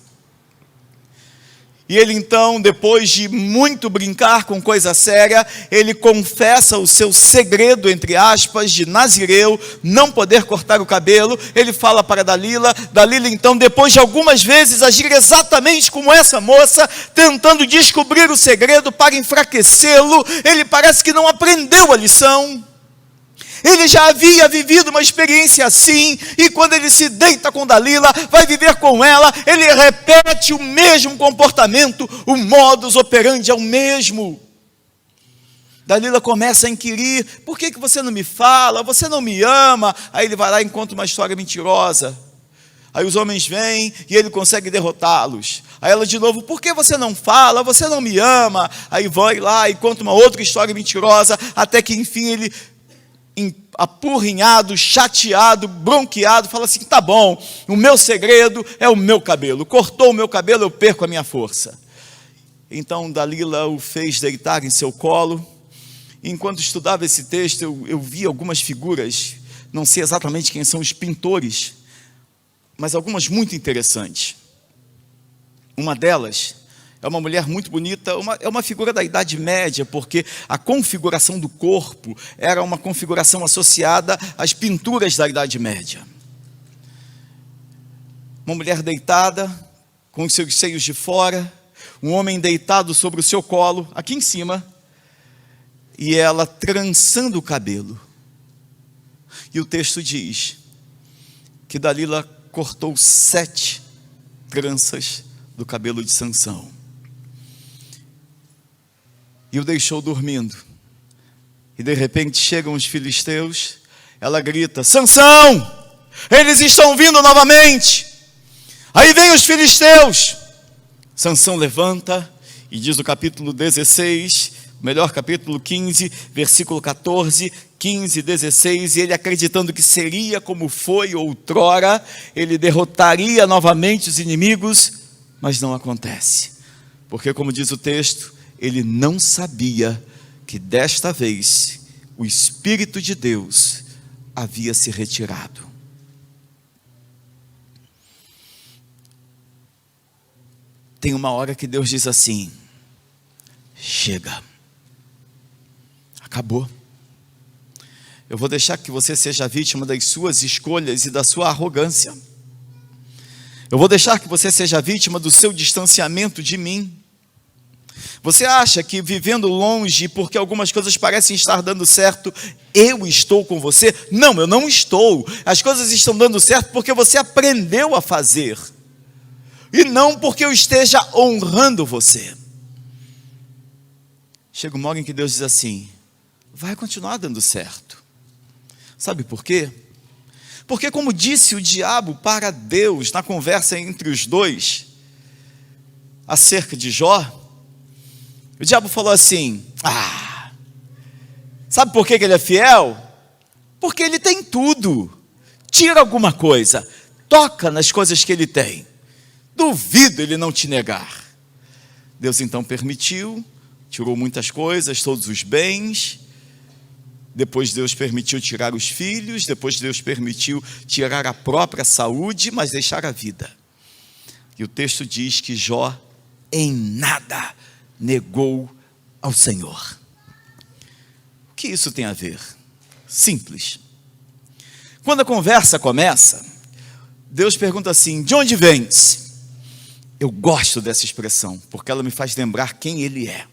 A: E ele então, depois de muito brincar com coisa séria, ele confessa o seu segredo, entre aspas, de nazireu, não poder cortar o cabelo. Ele fala para Dalila então, depois de algumas vezes agir exatamente como essa moça, tentando descobrir o segredo para enfraquecê-lo, ele parece que não aprendeu a lição. Ele já havia vivido uma experiência assim, e quando ele se deita com Dalila, vai viver com ela, ele repete o mesmo comportamento, o modus operandi é o mesmo. Dalila começa a inquirir: por que você não me fala? Você não me ama? Aí ele vai lá e conta uma história mentirosa. Aí os homens vêm e ele consegue derrotá-los. Aí ela de novo: por que você não fala? Você não me ama? Aí vai lá e conta uma outra história mentirosa, até que enfim ele, apurrinhado, chateado, bronqueado, fala assim: tá bom, o meu segredo é o meu cabelo, cortou o meu cabelo, eu perco a minha força. Então Dalila o fez deitar em seu colo. Enquanto estudava esse texto, eu vi algumas figuras, não sei exatamente quem são os pintores, mas algumas muito interessantes. Uma delas é uma mulher muito bonita, é uma figura da Idade Média, porque a configuração do corpo era uma configuração associada às pinturas da Idade Média. Uma mulher deitada, com os seus seios de fora, um homem deitado sobre o seu colo, aqui em cima, e ela trançando o cabelo. E o texto diz que Dalila cortou 7 tranças do cabelo de Sansão e o deixou dormindo. E de repente chegam os filisteus, ela grita: Sansão, eles estão vindo novamente. Aí vem os filisteus. Sansão levanta e diz no capítulo 16, melhor capítulo 15, versículo 14, 15, 16, e ele acreditando que seria como foi outrora, ele derrotaria novamente os inimigos, mas não acontece, porque como diz o texto, ele não sabia que desta vez o Espírito de Deus havia se retirado. Tem uma hora que Deus diz assim: chega, acabou. Eu vou deixar que você seja vítima das suas escolhas e da sua arrogância. Eu vou deixar que você seja vítima do seu distanciamento de mim. Você acha que vivendo longe, porque algumas coisas parecem estar dando certo, eu estou com você? Não, eu não estou. As coisas estão dando certo porque você aprendeu a fazer, e não porque eu esteja honrando você. Chega uma hora em que Deus diz assim: vai continuar dando certo. Sabe por quê? Porque, como disse o diabo para Deus na conversa entre os dois acerca de Jó, o diabo falou assim: sabe por que ele é fiel? Porque ele tem tudo. Tira alguma coisa, toca nas coisas que ele tem, duvido ele não te negar. Deus então permitiu, tirou muitas coisas, todos os bens. Depois Deus permitiu tirar os filhos, depois Deus permitiu tirar a própria saúde, mas deixar a vida. E o texto diz que Jó em nada negou ao Senhor. O que isso tem a ver? Simples. Quando a conversa começa, Deus pergunta assim: de onde vens? Eu gosto dessa expressão, porque ela me faz lembrar quem Ele é,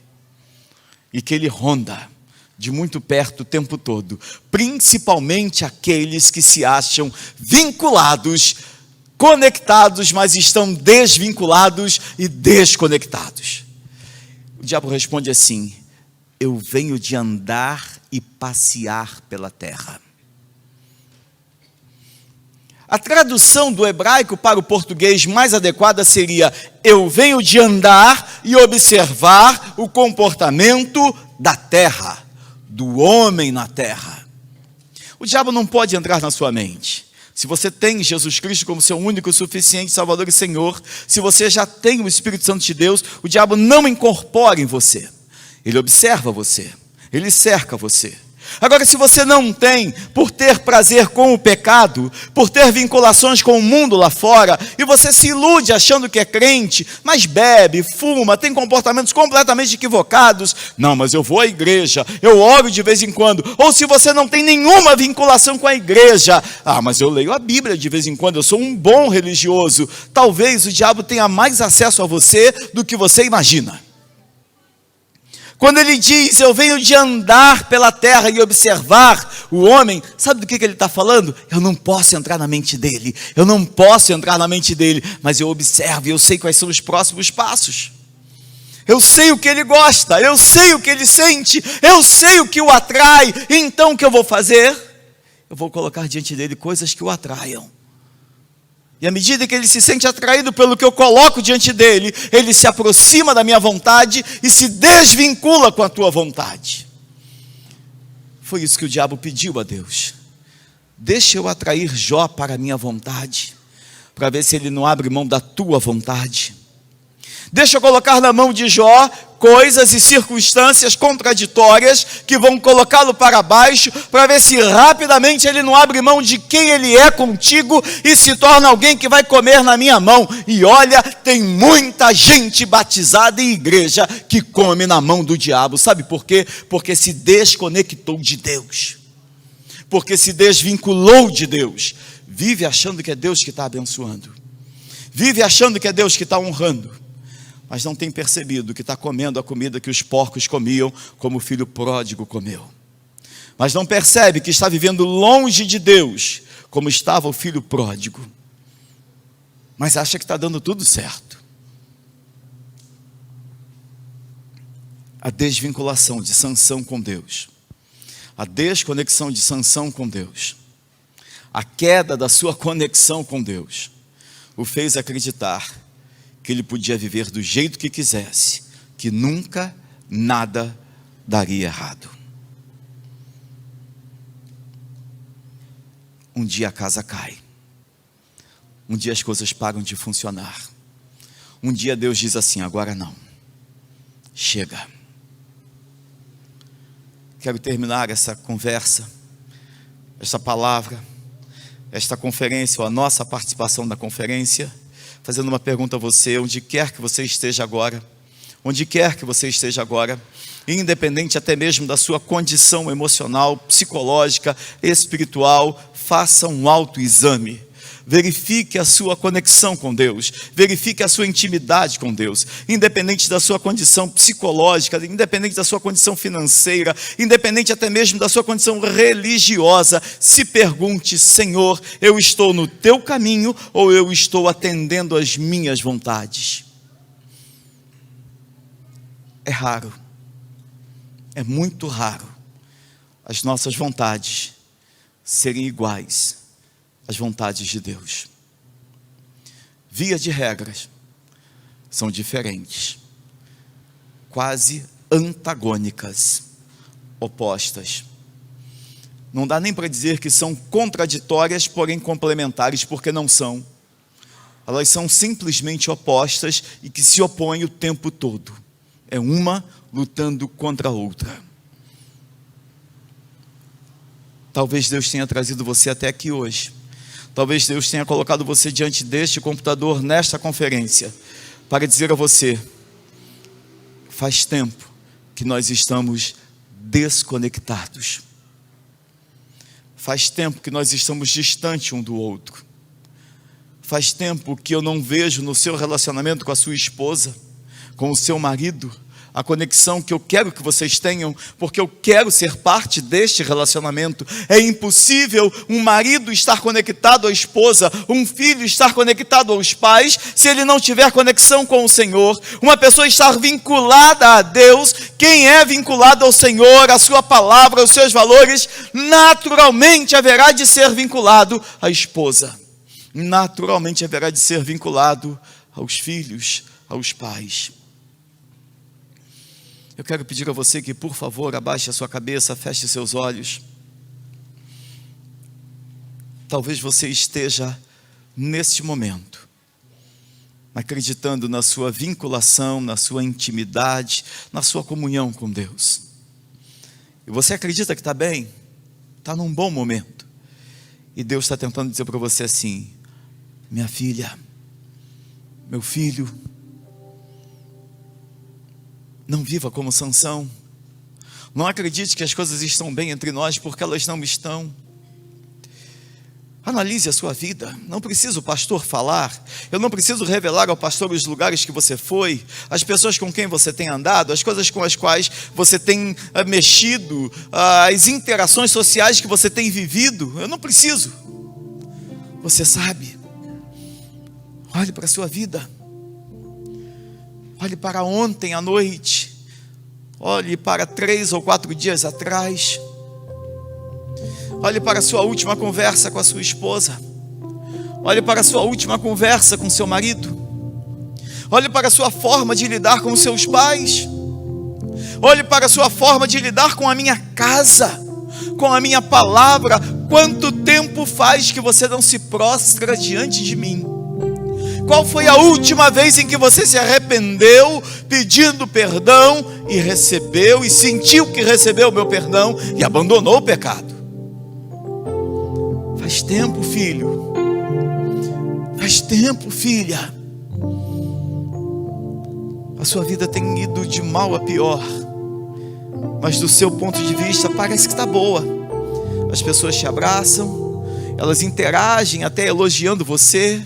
A: e que Ele ronda de muito perto o tempo todo, principalmente aqueles que se acham vinculados, conectados, mas estão desvinculados e desconectados. O diabo responde assim: eu venho de andar e passear pela terra. A tradução do hebraico para o português mais adequada seria: eu venho de andar e observar o comportamento da terra, do homem na terra. O diabo não pode entrar na sua mente. Se você tem Jesus Cristo como seu único, suficiente Salvador e Senhor, se você já tem o Espírito Santo de Deus, o diabo não incorpora em você. Ele observa você, ele cerca você. Agora, se você não tem, por ter prazer com o pecado, por ter vinculações com o mundo lá fora, e você se ilude achando que é crente, mas bebe, fuma, tem comportamentos completamente equivocados, não, mas eu vou à igreja, eu oro de vez em quando. Ou se você não tem nenhuma vinculação com a igreja, mas eu leio a Bíblia de vez em quando, eu sou um bom religioso. Talvez o diabo tenha mais acesso a você do que você imagina. Quando ele diz, eu venho de andar pela terra e observar o homem, sabe do que ele está falando? Eu não posso entrar na mente dele, mas eu observo e eu sei quais são os próximos passos. Eu sei o que ele gosta, eu sei o que ele sente, eu sei o que o atrai. Então o que eu vou fazer? Eu vou colocar diante dele coisas que o atraiam. E à medida que ele se sente atraído pelo que eu coloco diante dele, ele se aproxima da minha vontade e se desvincula com a tua vontade. Foi isso que o diabo pediu a Deus. Deixa eu atrair Jó para a minha vontade, para ver se ele não abre mão da tua vontade. Deixa eu colocar na mão de Jó coisas e circunstâncias contraditórias que vão colocá-lo para baixo, para ver se rapidamente ele não abre mão de quem ele é contigo e se torna alguém que vai comer na minha mão. E olha, tem muita gente batizada em igreja que come na mão do diabo. Sabe por quê? Porque se desconectou de Deus, porque se desvinculou de Deus, vive achando que é Deus que está abençoando, vive achando que é Deus que está honrando, mas não tem percebido que está comendo a comida que os porcos comiam, como o filho pródigo comeu. Mas não percebe que está vivendo longe de Deus, como estava o filho pródigo. Mas acha que está dando tudo certo. A desvinculação de Sansão com Deus, a desconexão de Sansão com Deus, a queda da sua conexão com Deus, o fez acreditar que ele podia viver do jeito que quisesse, que nunca nada daria errado. Um dia a casa cai, um dia as coisas param de funcionar, um dia Deus diz assim: agora não, chega. Quero terminar essa conversa, esta palavra, esta conferência, ou a nossa participação na conferência, fazendo uma pergunta a você: onde quer que você esteja agora, independente até mesmo da sua condição emocional, psicológica, espiritual, faça um autoexame. Verifique a sua conexão com Deus, verifique a sua intimidade com Deus, independente da sua condição psicológica, independente da sua condição financeira, independente até mesmo da sua condição religiosa. Se pergunte: Senhor, eu estou no teu caminho ou eu estou atendendo às minhas vontades? É raro, é muito raro as nossas vontades serem iguais às vontades de Deus. Via de regras, são diferentes, quase antagônicas, opostas. Não dá nem para dizer que são contraditórias, porém complementares, porque não são. Elas são simplesmente opostas e que se opõem o tempo todo. É uma lutando contra a outra. Talvez Deus tenha trazido você até aqui hoje. Talvez Deus tenha colocado você diante deste computador, nesta conferência, para dizer a você: faz tempo que nós estamos desconectados. Faz tempo que nós estamos distantes um do outro. Faz tempo que eu não vejo no seu relacionamento com a sua esposa, com o seu marido, a conexão que eu quero que vocês tenham, porque eu quero ser parte deste relacionamento. É impossível um marido estar conectado à esposa, um filho estar conectado aos pais, se ele não tiver conexão com o Senhor. Uma pessoa estar vinculada a Deus, quem é vinculado ao Senhor, a sua palavra, os seus valores, naturalmente haverá de ser vinculado à esposa. Naturalmente haverá de ser vinculado aos filhos, aos pais. Eu quero pedir a você que, por favor, abaixe a sua cabeça, feche seus olhos. Talvez você esteja, neste momento, acreditando na sua vinculação, na sua intimidade, na sua comunhão com Deus. E você acredita que está bem? Está num bom momento. E Deus está tentando dizer para você assim: minha filha, meu filho, não viva como Sansão. Não acredite que as coisas estão bem entre nós, porque elas não estão. Analise a sua vida. Não precisa o pastor falar. Eu não preciso revelar ao pastor os lugares que você foi, as pessoas com quem você tem andado, as coisas com as quais você tem mexido, as interações sociais que você tem vivido. Eu não preciso. Você sabe. Olhe para a sua vida. Olhe para ontem à noite. Olhe para 3 ou 4 dias atrás. Olhe para a sua última conversa com a sua esposa. Olhe para a sua última conversa com seu marido. Olhe para a sua forma de lidar com os seus pais. Olhe para a sua forma de lidar com a minha casa, com a minha palavra. Quanto tempo faz que você não se prostra diante de mim? Qual foi a última vez em que você se arrependeu, pedindo perdão, e recebeu, e sentiu que recebeu o meu perdão, e abandonou o pecado? Faz tempo, filho. Faz tempo, filha. A sua vida tem ido de mal a pior, mas do seu ponto de vista parece que está boa. As pessoas te abraçam, elas interagem até elogiando você,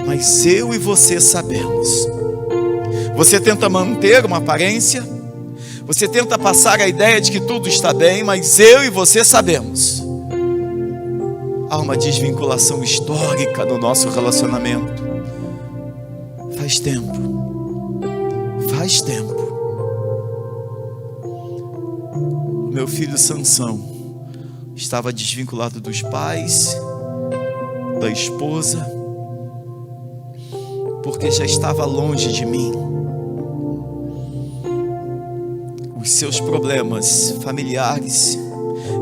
A: mas eu e você sabemos. Você tenta manter uma aparência, você tenta passar a ideia de que tudo está bem, mas eu e você sabemos. Há uma desvinculação histórica no nosso relacionamento. Faz tempo. Faz tempo. O meu filho Sansão estava desvinculado dos pais, da esposa, porque já estava longe de mim. Os seus problemas familiares,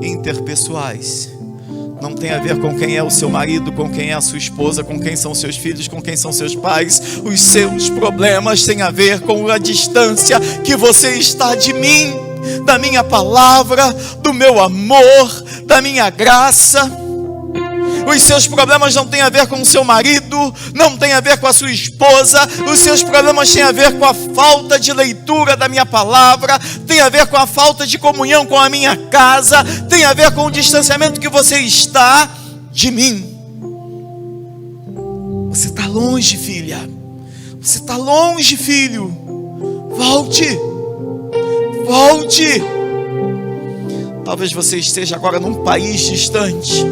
A: interpessoais, não tem a ver com quem é o seu marido, com quem é a sua esposa, com quem são seus filhos, com quem são seus pais. Os seus problemas têm a ver com a distância que você está de mim, da minha palavra, do meu amor, da minha graça. Os seus problemas não têm a ver com o seu marido, não têm a ver com a sua esposa. Os seus problemas têm a ver com a falta de leitura da minha palavra, tem a ver com a falta de comunhão com a minha casa, tem a ver com o distanciamento que você está de mim. Você está longe, filha. Você está longe, filho. Volte. Volte. Talvez você esteja agora num país distante,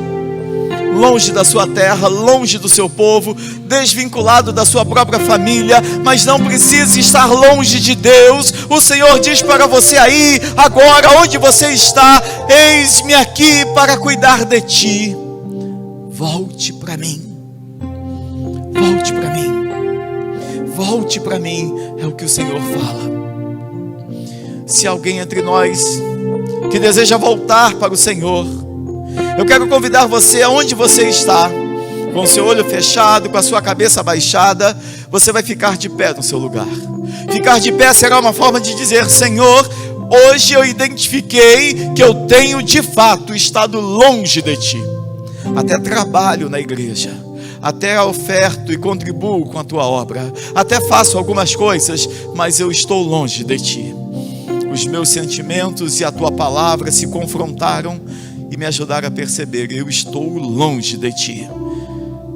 A: longe da sua terra, longe do seu povo, desvinculado da sua própria família, mas não precisa estar longe de Deus. O Senhor diz para você aí, agora, onde você está: eis-me aqui para cuidar de ti. Volte para mim. Volte para mim. Volte para mim, é o que o Senhor fala. Se alguém entre nós que deseja voltar para o Senhor, eu quero convidar você, aonde você está, com o seu olho fechado, com a sua cabeça baixada, você vai ficar de pé no seu lugar. Ficar de pé será uma forma de dizer: Senhor, hoje eu identifiquei que eu tenho de fato estado longe de Ti. Até trabalho na igreja, até oferto e contribuo com a Tua obra, até faço algumas coisas, mas eu estou longe de Ti. Os meus sentimentos e a Tua palavra se confrontaram e me ajudaram a perceber: eu estou longe de Ti.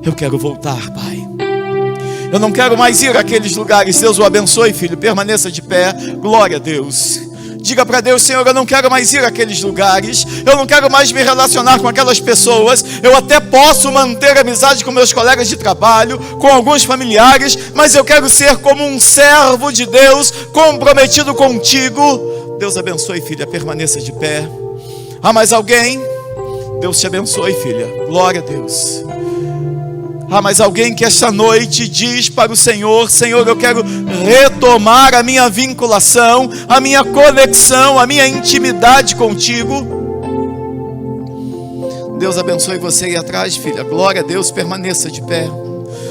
A: Eu quero voltar, Pai. Eu não quero mais ir àqueles lugares. Deus o abençoe, filho. Permaneça de pé. Glória a Deus. Diga para Deus: Senhor, eu não quero mais ir àqueles lugares. Eu não quero mais me relacionar com aquelas pessoas. Eu até posso manter amizade com meus colegas de trabalho, com alguns familiares, mas eu quero ser como um servo de Deus, comprometido contigo. Deus abençoe, filha. Permaneça de pé. Há mais alguém? Deus te abençoe, filha. Glória a Deus. Há mais alguém que esta noite diz para o Senhor: Senhor, eu quero retomar a minha vinculação, a minha conexão, a minha intimidade contigo. Deus abençoe você aí atrás, filha. Glória a Deus. Permaneça de pé.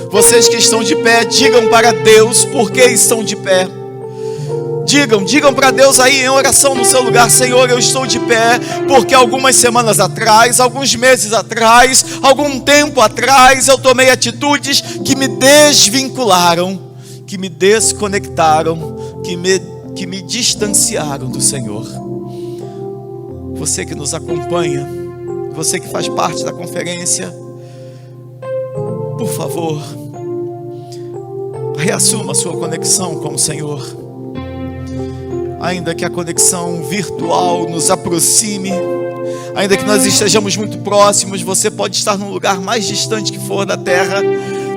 A: Vocês que estão de pé, digam para Deus por que estão de pé. Digam para Deus aí em oração no seu lugar: Senhor, eu estou de pé porque algumas semanas atrás, alguns meses atrás, algum tempo atrás, eu tomei atitudes que me desvincularam, que me desconectaram, que me distanciaram do Senhor. Você que nos acompanha, você que faz parte da conferência, por favor, reassuma a sua conexão com o Senhor. Ainda que a conexão virtual nos aproxime, ainda que nós estejamos muito próximos, você pode estar num lugar mais distante que for da terra,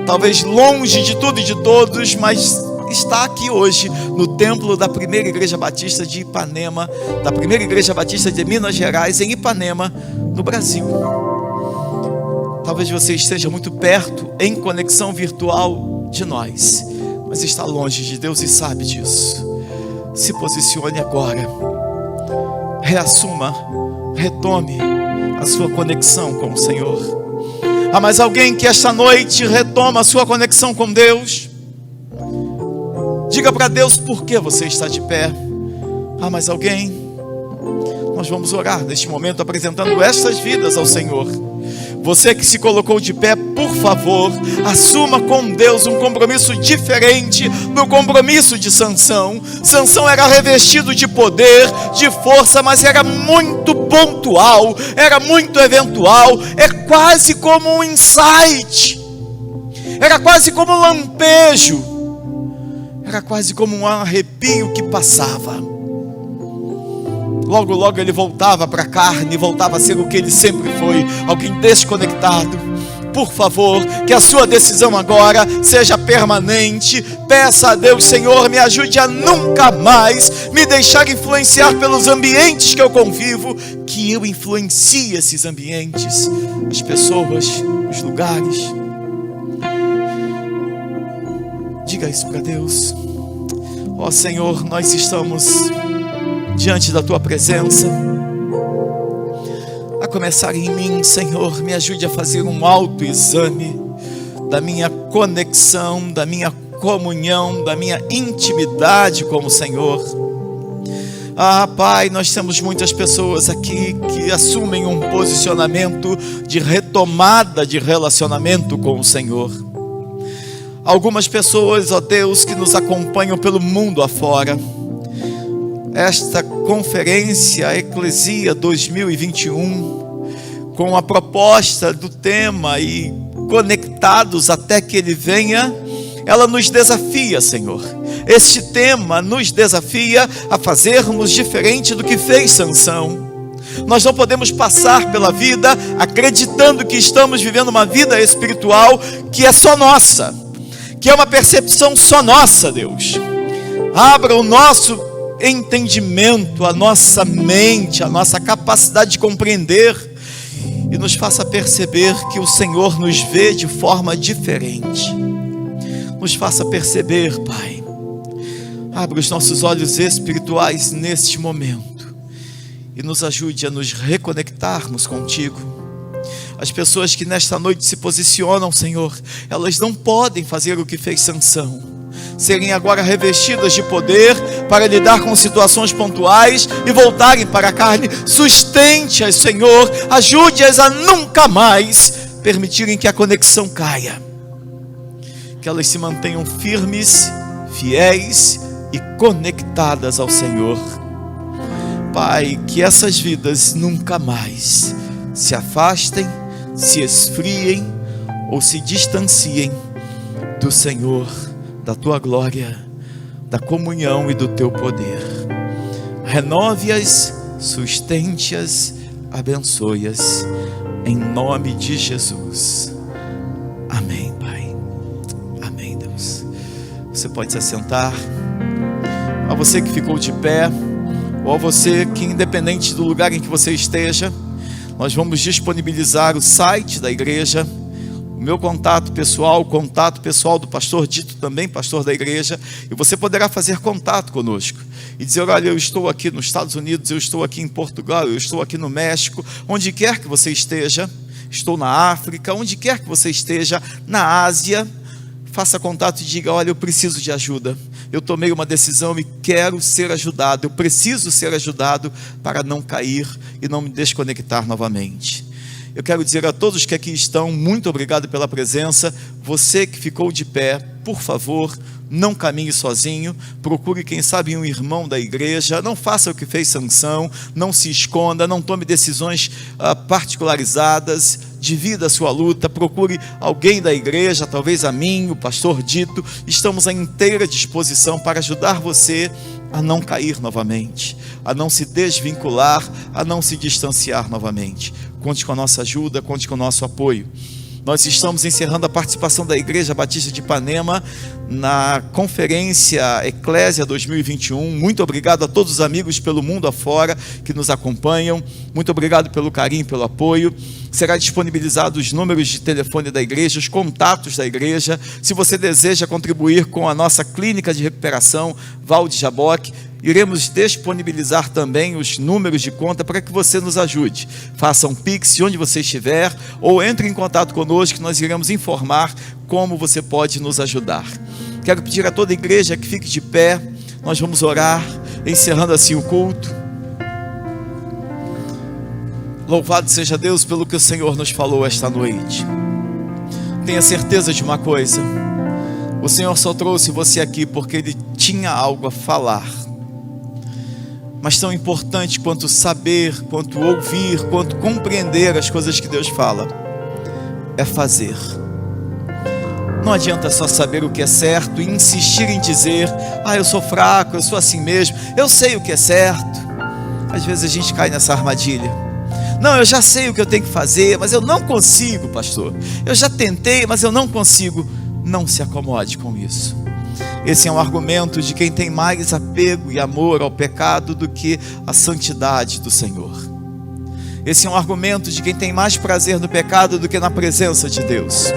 A: talvez longe de tudo e de todos, mas está aqui hoje no templo da Primeira Igreja Batista de Ipanema, da Primeira Igreja Batista de Minas Gerais, em Ipanema, no Brasil. Talvez você esteja muito perto, em conexão virtual de nós, mas está longe de Deus e sabe disso. Se posicione agora, reassuma, retome a sua conexão com o Senhor. Há mais alguém que esta noite retoma a sua conexão com Deus? Diga para Deus por que você está de pé. Há mais alguém? Nós vamos orar neste momento apresentando estas vidas ao Senhor. Você que se colocou de pé, por favor, assuma com Deus um compromisso diferente do compromisso de Sansão. Sansão era revestido de poder, de força, mas era muito pontual, era muito eventual, é quase como um insight, era quase como um lampejo, era quase como um arrepio que passava. Logo, logo ele voltava para a carne, voltava a ser o que ele sempre foi, alguém desconectado. Por favor, que a sua decisão agora seja permanente. Peça a Deus: Senhor, me ajude a nunca mais me deixar influenciar pelos ambientes que eu convivo, que eu influencie esses ambientes, as pessoas, os lugares. Diga isso para Deus. Ó Senhor, nós estamos diante da Tua presença. A começar em mim, Senhor, me ajude a fazer um autoexame da minha conexão, da minha comunhão, da minha intimidade com o Senhor. Ah, Pai, nós temos muitas pessoas aqui que assumem um posicionamento de retomada de relacionamento com o Senhor. Algumas pessoas, ó Deus, que nos acompanham pelo mundo afora. Esta conferência Eclesia 2021, com a proposta do tema e conectados até que Ele venha, ela nos desafia, Senhor. Este tema nos desafia a fazermos diferente do que fez Sansão. Nós não podemos passar pela vida acreditando que estamos vivendo uma vida espiritual que é só nossa, que é uma percepção só nossa, Deus. Abra o nosso entendimento, a nossa mente, a nossa capacidade de compreender e nos faça perceber que o Senhor nos vê de forma diferente. Nos faça perceber, Pai. Abra os nossos olhos espirituais neste momento e nos ajude a nos reconectarmos contigo. As pessoas que nesta noite se posicionam, Senhor, elas não podem fazer o que fez Sansão, serem agora revestidas de poder para lidar com situações pontuais e voltarem para a carne. Sustente-as, Senhor, ajude-as a nunca mais permitirem que a conexão caia, que elas se mantenham firmes, fiéis e conectadas ao Senhor. Pai, que essas vidas nunca mais se afastem, se esfriem ou se distanciem do Senhor, da tua glória, da comunhão e do teu poder. Renove-as, sustente-as, abençoe-as, em nome de Jesus. Amém, Pai. Amém, Deus. Você pode se assentar. A você que ficou de pé, ou a você que, independente do lugar em que você esteja, nós vamos disponibilizar o site da igreja, o meu contato pessoal, o contato pessoal do pastor Dito, também pastor da igreja, e você poderá fazer contato conosco e dizer: olha, eu estou aqui nos Estados Unidos, eu estou aqui em Portugal, eu estou aqui no México, onde quer que você esteja, estou na África, onde quer que você esteja, na Ásia, faça contato e diga: olha, eu preciso de ajuda, eu tomei uma decisão e quero ser ajudado, eu preciso ser ajudado para não cair e não me desconectar novamente. Eu quero dizer a todos que aqui estão, muito obrigado pela presença. Você que ficou de pé, por favor, não caminhe sozinho, procure quem sabe um irmão da igreja, não faça o que fez Sansão, não se esconda, não tome decisões particularizadas, divida a sua luta, procure alguém da igreja, talvez a mim, o pastor Dito. Estamos à inteira disposição para ajudar você a não cair novamente, a não se desvincular, a não se distanciar novamente. Conte com a nossa ajuda, conte com o nosso apoio. Nós estamos encerrando a participação da Igreja Batista de Ipanema na Conferência Eclésia 2021. Muito obrigado a todos os amigos pelo mundo afora que nos acompanham. Muito obrigado pelo carinho, pelo apoio. Será disponibilizado os números de telefone da igreja, os contatos da igreja. Se você deseja contribuir com a nossa clínica de recuperação, Valde Jaboque, iremos disponibilizar também os números de conta para que você nos ajude. Faça um Pix onde você estiver, ou entre em contato conosco que nós iremos informar como você pode nos ajudar. Quero pedir a toda a igreja que fique de pé. Nós vamos orar, encerrando assim o culto. Louvado seja Deus pelo que o Senhor nos falou esta noite. Tenha certeza de uma coisa: o Senhor só trouxe você aqui porque Ele tinha algo a falar. Mas tão importante quanto saber, quanto ouvir, quanto compreender as coisas que Deus fala, é fazer. Não adianta só saber o que é certo e insistir em dizer: ah, eu sou fraco, eu sou assim mesmo, eu sei o que é certo. Às vezes a gente cai nessa armadilha. Não, eu já sei o que eu tenho que fazer, mas eu não consigo, pastor. Eu já tentei, mas eu não consigo. Não se acomode com isso. Esse é um argumento de quem tem mais apego e amor ao pecado do que a santidade do Senhor. Esse é um argumento de quem tem mais prazer no pecado do que na presença de Deus.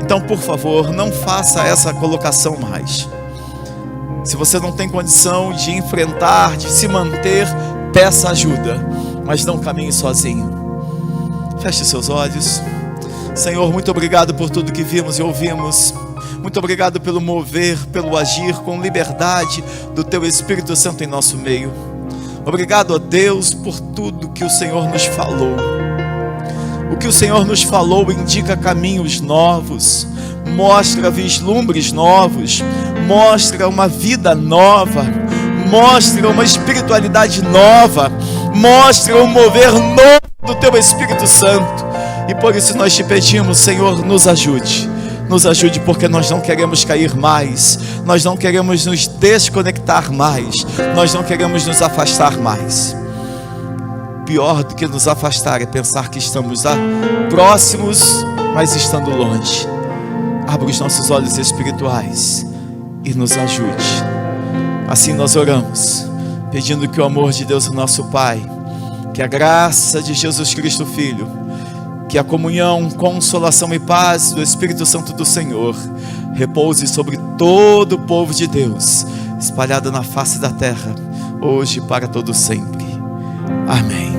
A: Então, por favor, não faça essa colocação mais. Se você não tem condição de enfrentar, de se manter, peça ajuda, mas não caminhe sozinho. Feche seus olhos. Senhor, muito obrigado por tudo que vimos e ouvimos. Muito obrigado pelo mover, pelo agir com liberdade do Teu Espírito Santo em nosso meio. Obrigado a Deus por tudo que o Senhor nos falou. O que o Senhor nos falou indica caminhos novos, mostra vislumbres novos, mostra uma vida nova, mostra uma espiritualidade nova, mostra um mover novo do Teu Espírito Santo. E por isso nós te pedimos, Senhor, nos ajude. Nos ajude, porque nós não queremos cair mais, nós não queremos nos desconectar mais, nós não queremos nos afastar mais. Pior do que nos afastar é pensar que estamos próximos, mas estando longe. Abra os nossos olhos espirituais e nos ajude. Assim nós oramos, pedindo que o amor de Deus, o nosso Pai, que a graça de Jesus Cristo Filho, que a comunhão, consolação e paz do Espírito Santo do Senhor repouse sobre todo o povo de Deus, espalhado na face da terra, hoje e para todo sempre. Amém.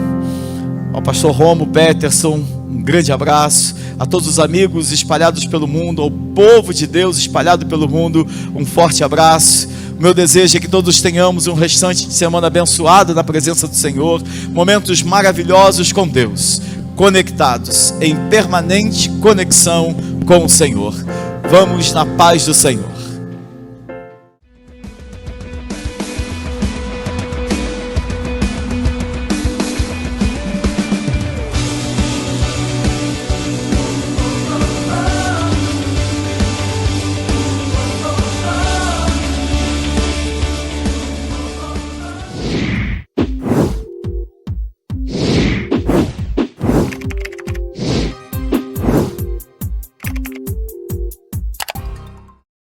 A: Ao pastor Romo Peterson, um grande abraço. A todos os amigos espalhados pelo mundo, ao povo de Deus espalhado pelo mundo, um forte abraço. O meu desejo é que todos tenhamos um restante de semana abençoado na presença do Senhor, momentos maravilhosos com Deus, conectados em permanente conexão com o Senhor. Vamos na paz do Senhor.